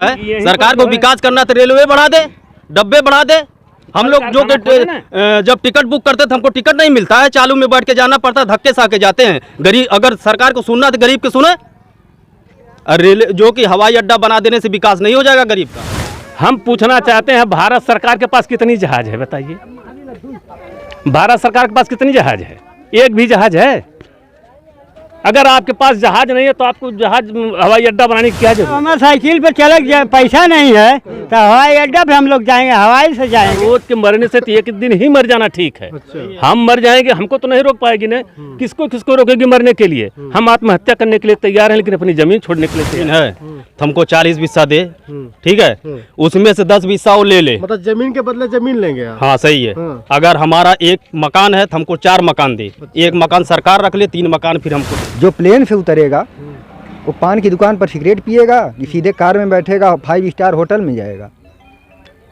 सरकार को विकास करना तो रेलवे बढ़ा दे, डब्बे बढ़ा दे। हम लोग जो जब टिकट बुक करते थे हमको टिकट नहीं मिलता है, चालू में बैठ के जाना पड़ता है, धक्के से आके जाते हैं। गरीब अगर सरकार को सुनना तो गरीब के सुने। रेल जो कि हवाई अड्डा बना देने से विकास नहीं हो जाएगा गरीब का। हम पूछना चाहते हैं भारत सरकार के पास कितनी जहाज है बताइए। भारत सरकार के पास कितनी जहाज है? एक भी जहाज है? अगर आपके पास जहाज नहीं है तो आपको जहाज हवाई अड्डा बनाने की क्या जरूरत? हमारे साइकिल पे चले जाए, पैसा नहीं है तो हवाई अड्डा पे हम लोग जाएंगे, हवाई से जाएंगे। रोज के मरने से तो एक दिन ही मर जाना ठीक है। हम मर जाएंगे, हमको तो नहीं रोक पाएगी ना। किसको किसको रोकेगी मरने के लिए? हम आत्महत्या करने के लिए तैयार हैं, लेकिन अपनी जमीन छोड़ने के लिए तैयार है। हमको 40 बिस्सा दे, ठीक है, उसमें से 10 बिस्सा वो ले ले, मतलब जमीन के बदले जमीन लेंगे। हाँ सही है। अगर हमारा एक मकान है तो हमको 4 मकान दे। एक मकान सरकार रख ले, 3 मकान फिर हमको। जो प्लेन से उतरेगा वो पान की दुकान पर सिगरेट पिएगा, सीधे कार में बैठेगा, 5 स्टार होटल में जाएगा।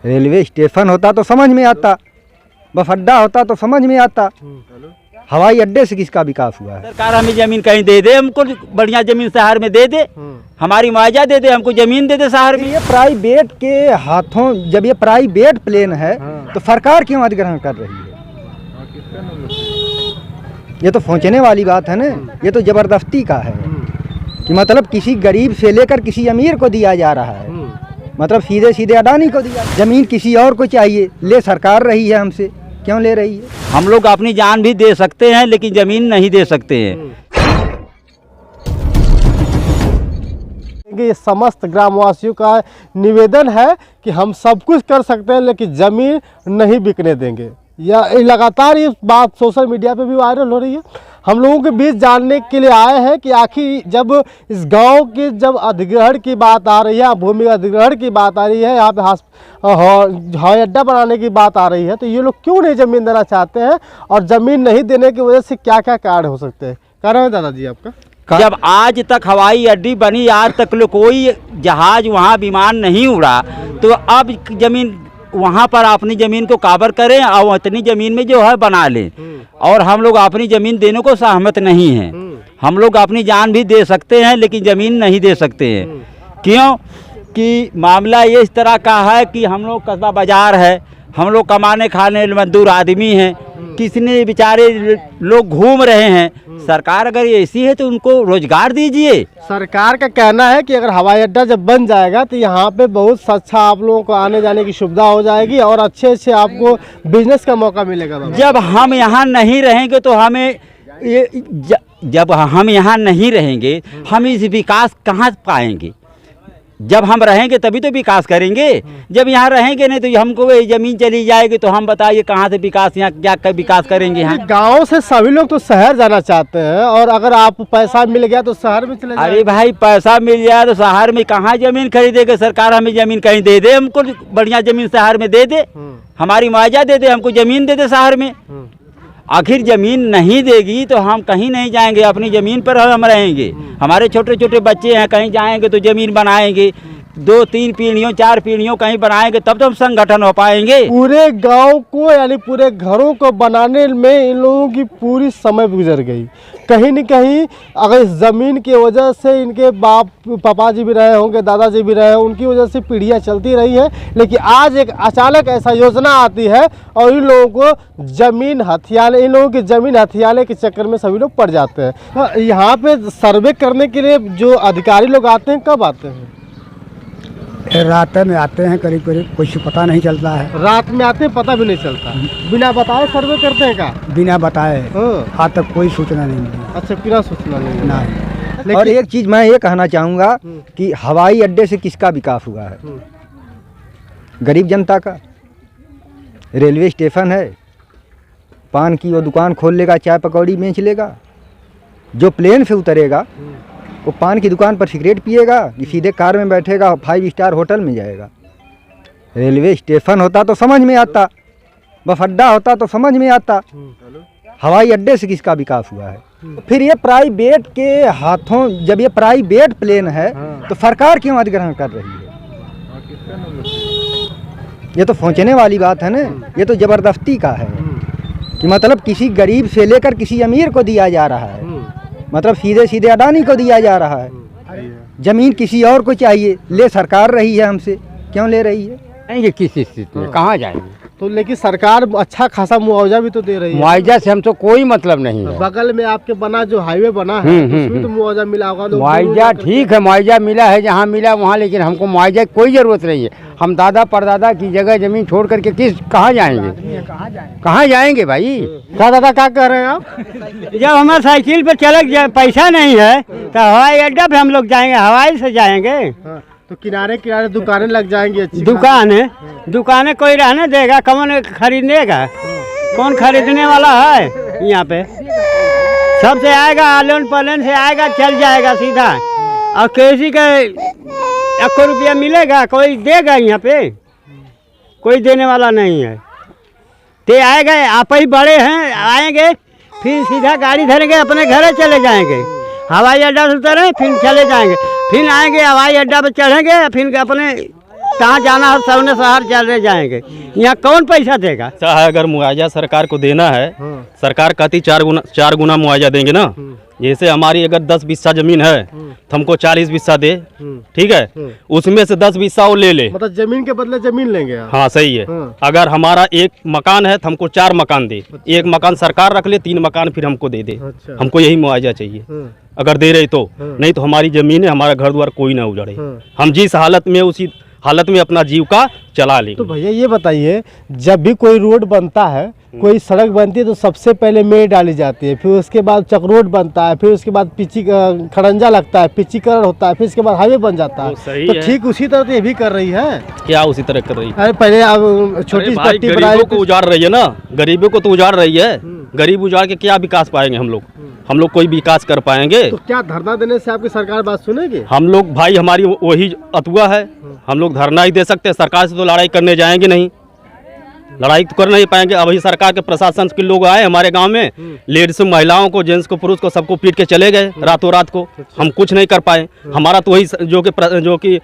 रेलवे स्टेशन होता तो समझ में आता, बस अड्डा होता तो समझ में आता। हवाई अड्डे से किसका विकास हुआ है? सरकार हमें जमीन कहीं दे दे, हमको बढ़िया जमीन शहर में दे दे, हमारी मुआवजा दे दे, हमको जमीन दे दे शहर में। ये प्राइवेट के हाथों, जब ये प्राइवेट प्लेन है तो सरकार क्यों अधिग्रहण कर रही है? ये तो सोचने वाली बात है ना। ये तो जबरदस्ती का है कि मतलब किसी गरीब से लेकर किसी अमीर को दिया जा रहा है। मतलब सीधे सीधे अडानी को दिया। जमीन किसी और को चाहिए, ले सरकार रही है हमसे, क्यों ले रही है? हम लोग अपनी जान भी दे सकते हैं लेकिन जमीन नहीं दे सकते हैं। ये समस्त ग्रामवासियों का निवेदन है कि हम सब कुछ कर सकते हैं लेकिन जमीन नहीं बिकने देंगे। या लगातार ये बात सोशल मीडिया पे भी वायरल हो रही है। हम लोगों के बीच जानने के लिए आए हैं कि आखिर जब इस गांव के जब अधिग्रहण की बात आ रही है, भूमि अधिग्रहण की बात आ रही है, यहाँ पे हवाई अड्डा बनाने की बात आ रही है, तो ये लोग क्यों नहीं ज़मीन देना चाहते हैं और ज़मीन नहीं देने की वजह से क्या क्या कारण हो सकते हैं? कारण है दादाजी आपका? जब आज तक हवाई अड्डी बनी, आज तक कोई जहाज वहाँ विमान नहीं उड़ा, तो अब जमीन वहाँ पर अपनी ज़मीन को काबर करें और इतनी ज़मीन में जो है बना लें। और हम लोग अपनी ज़मीन देने को सहमत नहीं हैं। हम लोग अपनी जान भी दे सकते हैं लेकिन ज़मीन नहीं दे सकते हैं। क्यों कि मामला ये इस तरह का है कि हम लोग कस्बा बाज़ार है, हम लोग कमाने खाने मजदूर आदमी हैं, किसने बेचारे लोग घूम रहे हैं। सरकार अगर ऐसी है तो उनको रोजगार दीजिए। सरकार का कहना है कि अगर हवाई अड्डा जब बन जाएगा तो यहाँ पे बहुत अच्छा आप लोगों को आने जाने की सुविधा हो जाएगी और अच्छे अच्छे आपको बिजनेस का मौका मिलेगा। जब हम यहाँ नहीं रहेंगे तो हमें जब हम यहाँ नहीं रहेंगे हम इस विकास कहाँ पाएंगे? जब हम रहेंगे तभी तो विकास करेंगे। जब यहाँ रहेंगे नहीं तो हमको जमीन चली जाएगी तो हम बताइए कहाँ से विकास, यहाँ क्या विकास करेंगे? यहाँ गांव से सभी लोग तो शहर जाना चाहते हैं और अगर आप पैसा मिल गया तो शहर में चले जाए। अरे भाई पैसा मिल जाए तो शहर में कहाँ जमीन खरीदेगा? सरकार हमें जमीन कहीं दे दे, हमको बढ़िया जमीन शहर में दे दे, हमारी मुआवजा दे दे, हमको जमीन दे दे शहर में। आखिर ज़मीन नहीं देगी तो हम कहीं नहीं जाएंगे, अपनी ज़मीन पर हम रहेंगे। हमारे छोटे छोटे बच्चे हैं, कहीं जाएंगे तो ज़मीन बनाएंगे, 2-3 पीढ़ियों 4 पीढ़ियों कहीं बनाएंगे तब तो हम संगठन हो पाएंगे। पूरे गांव को यानी पूरे घरों को बनाने में इन लोगों की पूरी समय गुजर गई। कहीं न कहीं अगर इस ज़मीन की वजह से इनके बाप पापा जी भी रहे होंगे, दादाजी भी रहे, उनकी वजह से पीढ़ियां चलती रही हैं। लेकिन आज एक अचानक ऐसा योजना आती है और इन लोगों को ज़मीन हथियाने, इन लोगों की ज़मीन हथियाने के चक्कर में सभी लोग पड़ जाते हैं। यहाँ पे सर्वे करने के लिए जो अधिकारी लोग आते हैं, कब आते हैं? रात में आते हैं, करीब करीब कुछ पता नहीं चलता है। रात में आते हैं, पता भी नहीं चलता। बिना बताए सर्वे करते हैं का? बिना बताए आज तक कोई सूचना नहीं मिली। अच्छा, बिना सूचना नहीं। नहीं। और एक चीज़ मैं ये कहना चाहूँगा कि हवाई अड्डे से किसका विकास हुआ है? गरीब जनता का। रेलवे स्टेशन है, पान की वो दुकान खोल लेगा, चाय पकौड़ी बेच लेगा। जो प्लेन से उतरेगा वो पान की दुकान पर सिगरेट पिएगा, सीधे कार में बैठेगा, 5 स्टार होटल में जाएगा। रेलवे स्टेशन होता तो समझ में आता, बस अड्डा होता तो समझ में आता। हवाई अड्डे से किसका विकास हुआ है? फिर ये प्राइवेट के हाथों, जब ये प्राइवेट प्लेन है तो सरकार क्यों अधिग्रहण कर रही है? ये तो सोचने वाली बात है ना। ये तो जबरदस्ती का है कि मतलब किसी गरीब से लेकर किसी अमीर को दिया जा रहा है। मतलब सीधे सीधे अडानी को दिया जा रहा है। जमीन किसी और को चाहिए, ले सरकार रही है हमसे, क्यों ले रही है? जाएंगे किस स्थिति में, कहाँ जाएंगे? तो लेकिन सरकार अच्छा खासा मुआवजा भी तो दे रही है। मुआवजा से हमको कोई मतलब नहीं है। बगल में आपके बना जो हाईवे बना है उसमें तो मुआवजा मिला होगा। लोग मुआवजा ठीक है, मुआवजा मिला है जहाँ मिला वहाँ, लेकिन हमको मुआवजा की कोई ज़रूरत नहीं है। हम दादा परदादा की जगह ज़मीन छोड़ करके कहाँ जाएंगे? कहाँ जाएंगे भाई? क्या दादा क्या कह रहे हैं आप? जब हमारे साइकिल पे चले पैसा नहीं है तो हवाई अड्डा पे हम लोग जाएंगे, हवाई से जाएंगे। हाँ, तो किनारे किनारे दुकानें लग जाएंगी अच्छी। दुकानें कोई रहने देगा? कौन खरीदनेगा? कौन खरीदने वाला है यहाँ पे? सबसे आएगा, आलन पालन से आएगा, चल जाएगा सीधा। और किसी का 1 रुपया मिलेगा? कोई देगा यहाँ पे? कोई देने वाला नहीं है। ते आएगा, आप ही बड़े हैं, आएंगे फिर सीधा गाड़ी धरेंगे, अपने घर चले जाएंगे। हवाई अड्डा से उतरे फिर चले जाएंगे, फिर आएंगे हवाई अड्डा पे चढ़ेंगे, फिर अपने कहाँ जाना है सबने शहर चले जाएंगे। यहाँ कौन पैसा देगा? चाहे अगर मुआवजा सरकार को देना है, सरकार कहती 4 गुना मुआवजा देंगे ना। जैसे हमारी अगर 10 बिस्सा जमीन है तो हमको 40 बिस्सा दे, ठीक है, उसमें से 10 बिस्सा वो ले ले, मतलब जमीन के बदले जमीन लेंगे आप। हाँ सही है। अगर हमारा 1 मकान है तो हमको 4 मकान दे। 1 मकान सरकार रख ले, 3 मकान फिर हमको दे दे। हमको यही मुआवजा चाहिए अगर दे रही तो। नहीं तो हमारी जमीन है, हमारा घर द्वार कोई ना उजाड़े। हम जिस हालत में उसी हालत में अपना जीव का चला लेंगे। तो भैया ये बताइए, जब भी कोई रोड बनता है, कोई सड़क बनती है तो सबसे पहले मेड़ डाली जाती है, फिर उसके बाद चक्रोड बनता है, फिर उसके बाद पिची खड़ंजा लगता है, पिचीकरण होता है, फिर इसके बाद हाईवे बन जाता है। तो ठीक उसी तरह तो ये भी कर रही है। क्या उसी तरह कर रही है? अरे पहले अब छोटी पट्टी गरीबों को उजाड़ रही है ना, गरीबों को तो उजाड़ रही है। गरीब उजाड़ के क्या विकास पाएंगे हम लोग? हम लोग कोई विकास कर पाएंगे? तो क्या धरना देने से आपकी सरकार बात सुनेगी? हम लोग भाई, हमारी वही अतुआ है, हम लोग धरना ही दे सकते हैं। सरकार से तो लड़ाई करने जाएंगे नहीं, लड़ाई तो कर नहीं पाएंगे। अभी सरकार के प्रशासन के लोग आए हमारे गांव में, लेडीज महिलाओं को, जेंट्स को, पुरुष को, सबको पीट के चले गए रातों रात को। हम कुछ नहीं कर पाए। हमारा तो वही जो कि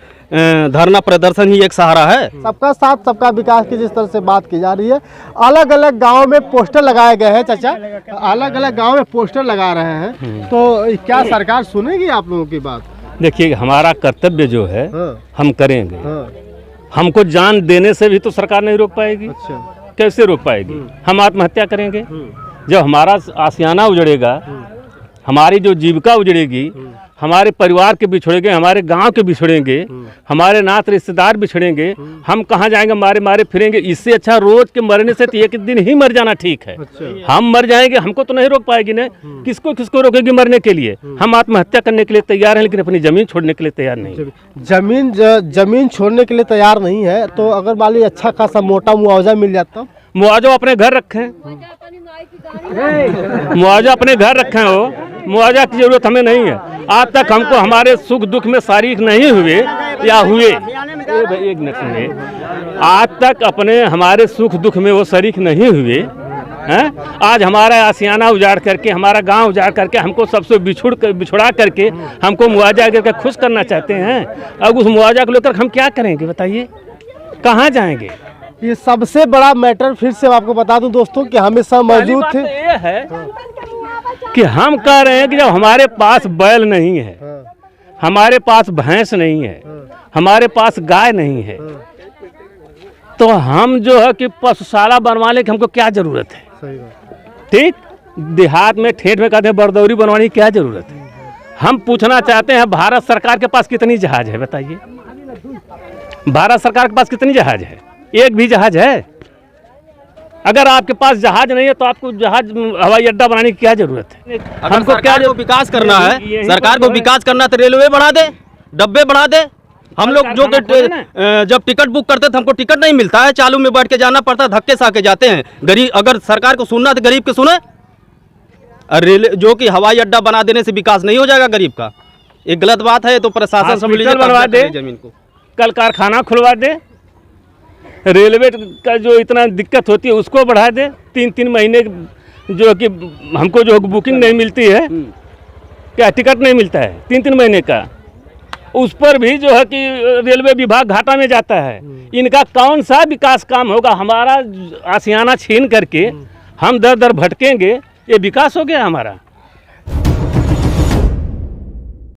धरना प्रदर्शन ही एक सहारा है। सबका साथ सबका विकास की जिस तरह से बात की जा रही है, अलग अलग गाँव में पोस्टर लगाए गए हैं। चाचा, अलग अलग गाँव में पोस्टर लगा रहे हैं, तो क्या सरकार सुनेगी आप लोगों की बात? देखिए, हमारा कर्तव्य जो है हम करेंगे। हमको जान देने से भी तो सरकार नहीं रोक पाएगी। अच्छा, कैसे रोक पाएगी? हम आत्महत्या करेंगे। जब हमारा आशियाना उजड़ेगा, हमारी जो जीविका उजड़ेगी, हमारे परिवार के बिछड़ेंगे, हमारे गांव के बिछड़ेंगे, हमारे नात रिश्तेदार बिछड़ेंगे, हम कहाँ जाएंगे? मारे मारे फिरेंगे। इससे अच्छा रोज के मरने से तो एक दिन ही मर जाना ठीक है। अच्छा। हम मर जाएंगे, हमको तो नहीं रोक पाएगी ना। किसको किसको रोकेगी मरने के लिए? हम आत्महत्या करने के लिए तैयार हैं, लेकिन अपनी जमीन छोड़ने के लिए तैयार नहीं। जमीन छोड़ने के लिए तैयार नहीं है, तो अगर मान लीजिए अच्छा खासा मोटा मुआवजा मिल जाता? मुआवजा अपने घर रखें, मुआवजा अपने घर रखें। हो मुआवजा की जरूरत हमें नहीं है। आज तक हमको हमारे सुख दुख में शरीक नहीं हुए या हुए, एक मिनट सुनिए, आज तक अपने हमारे सुख दुख में वो शरीक नहीं हुए हैं। आज हमारा आशियाना उजाड़ करके, हमारा गांव उजाड़ करके, हमको सबसे बिछुड़ा करके हमको मुआवजा करके खुश करना चाहते हैं। अब उस मुआवजा को लेकर हम क्या करेंगे बताइए? कहाँ जाएंगे? ये सबसे बड़ा मैटर फिर से आपको बता दूं दोस्तों कि हम इस समय मौजूद थे। ये है कि हम कह रहे हैं कि जब हमारे पास बैल नहीं है, हमारे पास भैंस नहीं है, हमारे पास गाय नहीं है, तो हम जो है कि पशुशाला बनवाने की हमको क्या जरूरत है? सही बात। ठीक, देहात में ठेठ में कहते हैं बरदौरी बनवाने की क्या जरूरत है? हम पूछना चाहते हैं, भारत सरकार के पास कितनी जहाज है बताइए? भारत सरकार के पास कितनी जहाज है? एक भी जहाज है? अगर आपके पास जहाज नहीं है तो आपको जहाज हवाई अड्डा बनाने की क्या जरूरत है? हमको क्या जो विकास करना है, सरकार को विकास करना तो रेलवे बढ़ा दे, डब्बे बढ़ा दे। हम लोग जो जब टिकट बुक करते तो हमको टिकट नहीं मिलता है, चालू में बैठ के जाना पड़ता है, धक्के से आके जाते हैं। गरीब, अगर सरकार को सुनना तो गरीब के सुने। रेल जो कि हवाई अड्डा बना देने से विकास नहीं हो जाएगा गरीब का, एक गलत बात है। तो प्रशासन समझ लीजिए, बनवा दे जमीन को, कल कारखाना खुलवा दे, रेलवे का जो इतना दिक्कत होती है उसको बढ़ा दे। 3-3 महीने जो कि हमको जो बुकिंग नहीं मिलती है, क्या टिकट नहीं मिलता है 3-3 महीने का, उस पर भी जो है कि रेलवे विभाग घाटा में जाता है। इनका कौन सा विकास काम होगा? हमारा आशियाना छीन करके हम दर दर भटकेंगे, ये विकास हो गया हमारा?